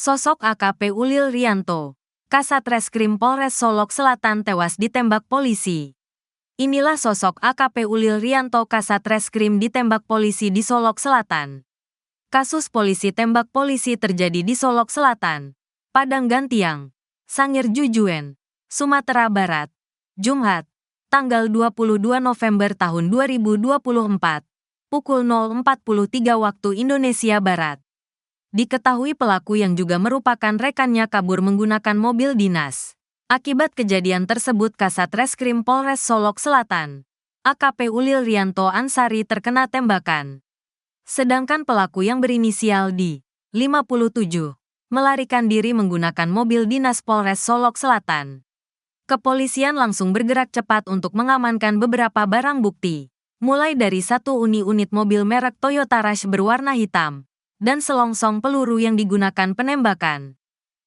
Sosok AKP Ulil Rianto, Kasat Reskrim Polres Solok Selatan tewas ditembak polisi. Inilah sosok AKP Ulil Rianto, Kasat Reskrim ditembak polisi di Solok Selatan. Kasus polisi tembak polisi terjadi di Solok Selatan, Padang Gantiang, Sangir Jujuen, Sumatera Barat, Jumat, tanggal 22 November tahun 2024, pukul 0.43 waktu Indonesia Barat. Diketahui pelaku yang juga merupakan rekannya kabur menggunakan mobil dinas. Akibat kejadian tersebut Kasat Reskrim Polres Solok Selatan, AKP Ulil Rianto Ansari terkena tembakan. Sedangkan pelaku yang berinisial D, 57, melarikan diri menggunakan mobil dinas Polres Solok Selatan. Kepolisian langsung bergerak cepat untuk mengamankan beberapa barang bukti, mulai dari satu unit mobil merek Toyota Rush berwarna hitam, dan selongsong peluru yang digunakan penembakan.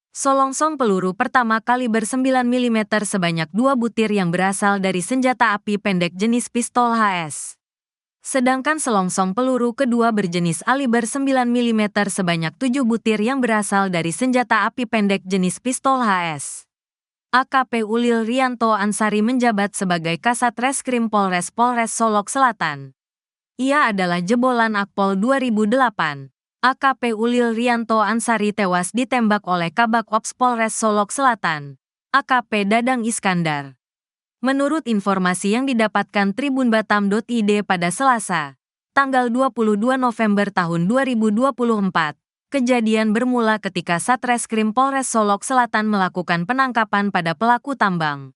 Selongsong peluru pertama kaliber 9 mm sebanyak 2 butir yang berasal dari senjata api pendek jenis pistol HS. Sedangkan selongsong peluru kedua berjenis kaliber 9 mm sebanyak 7 butir yang berasal dari senjata api pendek jenis pistol HS. AKP Ulil Rianto Ansari menjabat sebagai Kasat Reskrim Polres Solok Selatan. Ia adalah jebolan Akpol 2008. AKP Ulil Rianto Ansari tewas ditembak oleh Kabak Ops Polres Solok Selatan, AKP Dadang Iskandar. Menurut informasi yang didapatkan tribunbatam.id pada Selasa, tanggal 22 November tahun 2024, kejadian bermula ketika Satreskrim Polres Solok Selatan melakukan penangkapan pada pelaku tambang.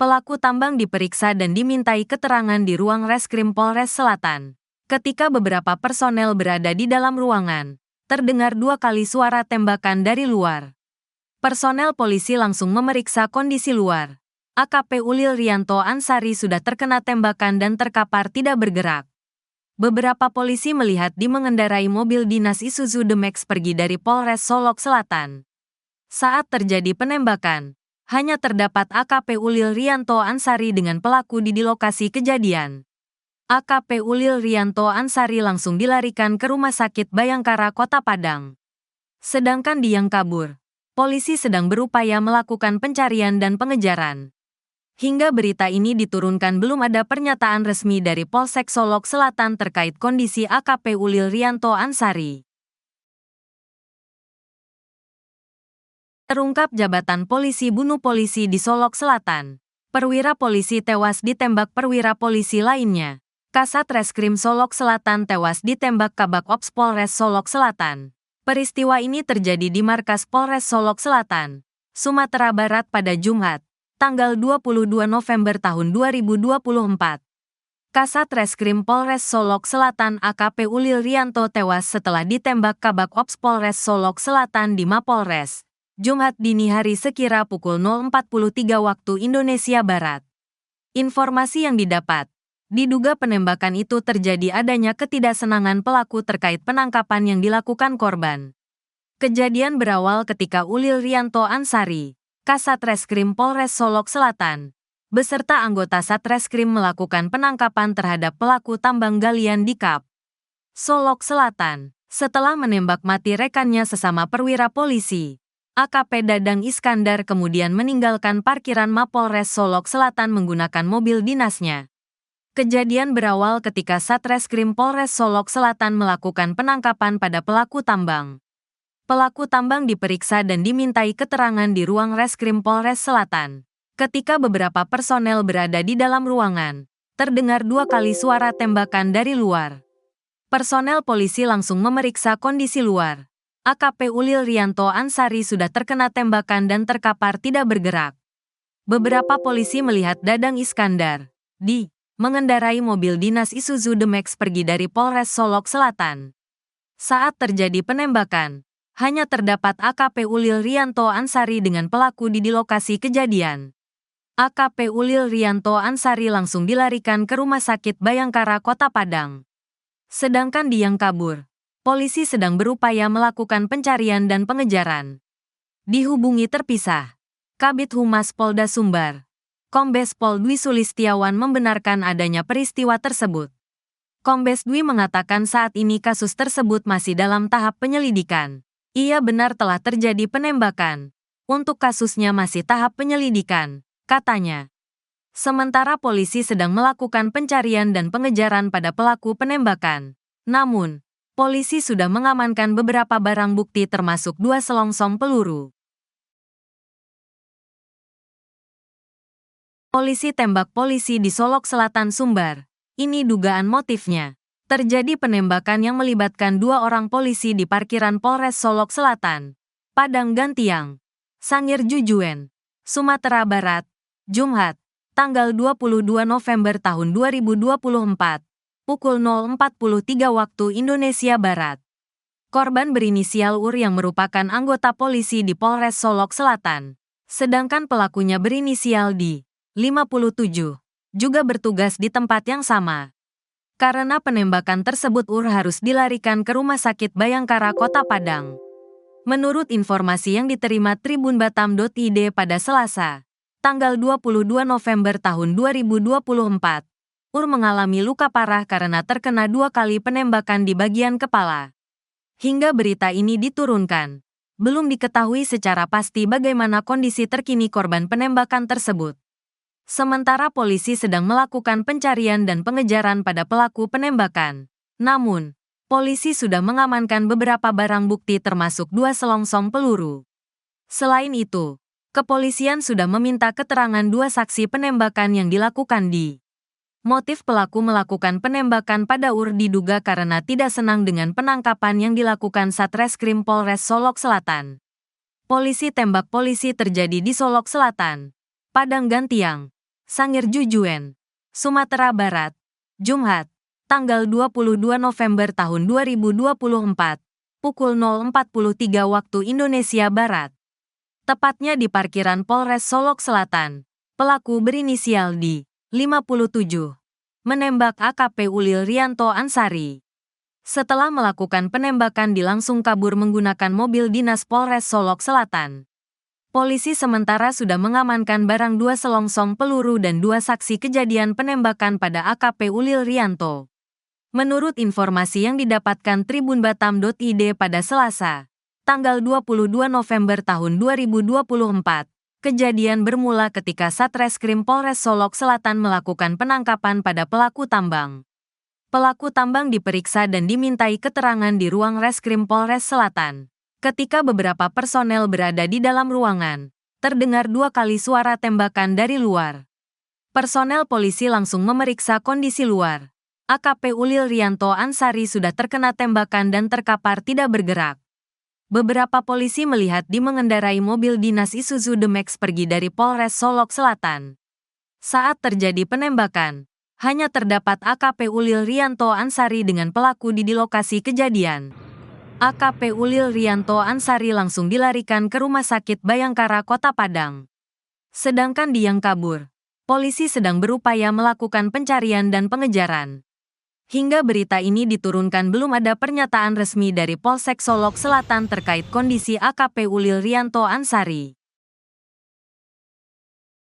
Pelaku tambang diperiksa dan dimintai keterangan di ruang Reskrim Polres Selatan. Ketika beberapa personel berada di dalam ruangan, terdengar 2 kali suara tembakan dari luar. Personel polisi langsung memeriksa kondisi luar. AKP Ulil Rianto Ansari sudah terkena tembakan dan terkapar tidak bergerak. Beberapa polisi melihat dia mengendarai mobil dinas Isuzu D-Max pergi dari Polres Solok Selatan. Saat terjadi penembakan, hanya terdapat AKP Ulil Rianto Ansari dengan pelaku di lokasi kejadian. AKP Ulil Rianto Ansari langsung dilarikan ke Rumah Sakit Bayangkara Kota Padang. Sedangkan dia yang kabur, polisi sedang berupaya melakukan pencarian dan pengejaran. Hingga berita ini diturunkan belum ada pernyataan resmi dari Polsek Solok Selatan terkait kondisi AKP Ulil Rianto Ansari. Terungkap jabatan polisi bunuh polisi di Solok Selatan. Perwira polisi tewas ditembak perwira polisi lainnya. Kasat Reskrim Solok Selatan tewas ditembak Kabak Ops Polres Solok Selatan. Peristiwa ini terjadi di markas Polres Solok Selatan, Sumatera Barat pada Jumat, tanggal 22 November tahun 2024. Kasat Reskrim Polres Solok Selatan AKP Ulil Rianto tewas setelah ditembak Kabak Ops Polres Solok Selatan di Mapolres, Jumat dini hari sekira pukul 0.43 waktu Indonesia Barat. Informasi yang didapat, diduga penembakan itu terjadi adanya ketidaksenangan pelaku terkait penangkapan yang dilakukan korban. Kejadian berawal ketika Ulil Rianto Ansari, Kasat Reskrim Polres Solok Selatan, beserta anggota Satreskrim melakukan penangkapan terhadap pelaku tambang galian di Kap Solok Selatan, setelah menembak mati rekannya sesama perwira polisi. AKP Dadang Iskandar kemudian meninggalkan parkiran Mapolres Solok Selatan menggunakan mobil dinasnya. Kejadian berawal ketika Satreskrim Polres Solok Selatan melakukan penangkapan pada pelaku tambang. Pelaku tambang diperiksa dan dimintai keterangan di ruang Reskrim Polres Selatan. Ketika beberapa personel berada di dalam ruangan, terdengar 2 kali suara tembakan dari luar. Personel polisi langsung memeriksa kondisi luar. AKP Ulil Rianto Ansari sudah terkena tembakan dan terkapar tidak bergerak. Beberapa polisi melihat Dadang Iskandar, mengendarai mobil dinas Isuzu D-Max pergi dari Polres Solok Selatan. Saat terjadi penembakan, hanya terdapat AKP Ulil Rianto Ansari dengan pelaku di lokasi kejadian. AKP Ulil Rianto Ansari langsung dilarikan ke Rumah Sakit Bayangkara Kota Padang. Sedangkan dia yang kabur, polisi sedang berupaya melakukan pencarian dan pengejaran. Dihubungi terpisah, Kabid Humas Polda Sumbar, Kombes Pol Dwi Sulistiawan membenarkan adanya peristiwa tersebut. Kombes Dwi mengatakan saat ini kasus tersebut masih dalam tahap penyelidikan. Iya benar telah terjadi penembakan. Untuk kasusnya masih tahap penyelidikan, katanya. Sementara polisi sedang melakukan pencarian dan pengejaran pada pelaku penembakan. Namun, polisi sudah mengamankan beberapa barang bukti termasuk 2 selongsong peluru. Polisi tembak polisi di Solok Selatan Sumbar. Ini dugaan motifnya. Terjadi penembakan yang melibatkan 2 orang polisi di parkiran Polres Solok Selatan, Padang Gantiang, Sangir Jujuan, Sumatera Barat, Jumat, tanggal 22 November tahun 2024, pukul 0.43 waktu Indonesia Barat. Korban berinisial UR yang merupakan anggota polisi di Polres Solok Selatan, sedangkan pelakunya berinisial D, 57, juga bertugas di tempat yang sama. Karena penembakan tersebut UR harus dilarikan ke Rumah Sakit Bayangkara Kota Padang. Menurut informasi yang diterima tribunbatam.id pada Selasa, tanggal 22 November tahun 2024, UR mengalami luka parah karena terkena 2 kali penembakan di bagian kepala. Hingga berita ini diturunkan, belum diketahui secara pasti bagaimana kondisi terkini korban penembakan tersebut. Sementara polisi sedang melakukan pencarian dan pengejaran pada pelaku penembakan. Namun, polisi sudah mengamankan beberapa barang bukti termasuk 2 selongsong peluru. Selain itu, kepolisian sudah meminta keterangan 2 saksi penembakan yang dilakukan di. Motif pelaku melakukan penembakan pada UR diduga karena tidak senang dengan penangkapan yang dilakukan Satreskrim Polres Solok Selatan. Polisi tembak polisi terjadi di Solok Selatan, Padang Gantiang, Sangir Jujuan, Sumatera Barat, Jumat, tanggal 22 November tahun 2024, pukul 0.43 waktu Indonesia Barat. Tepatnya di parkiran Polres Solok Selatan, pelaku berinisial D, 57, menembak AKP Ulil Rianto Ansari. Setelah melakukan penembakan langsung kabur menggunakan mobil dinas Polres Solok Selatan. Polisi sementara sudah mengamankan barang 2 selongsong peluru dan 2 saksi kejadian penembakan pada AKP Ulil Rianto. Menurut informasi yang didapatkan tribunbatam.id pada Selasa, tanggal 22 November tahun 2024, kejadian bermula ketika Satreskrim Polres Solok Selatan melakukan penangkapan pada pelaku tambang. Pelaku tambang diperiksa dan dimintai keterangan di ruang Reskrim Polres Selatan. Ketika beberapa personel berada di dalam ruangan, terdengar 2 kali suara tembakan dari luar. Personel polisi langsung memeriksa kondisi luar. AKP Ulil Rianto Ansari sudah terkena tembakan dan terkapar tidak bergerak. Beberapa polisi melihat dia mengendarai mobil dinas Isuzu D-Max pergi dari Polres Solok Selatan. Saat terjadi penembakan, hanya terdapat AKP Ulil Rianto Ansari dengan pelaku di lokasi kejadian. AKP Ulil Rianto Ansari langsung dilarikan ke Rumah Sakit Bayangkara Kota Padang. Sedangkan dia yang kabur, polisi sedang berupaya melakukan pencarian dan pengejaran. Hingga berita ini diturunkan belum ada pernyataan resmi dari Polsek Solok Selatan terkait kondisi AKP Ulil Rianto Ansari.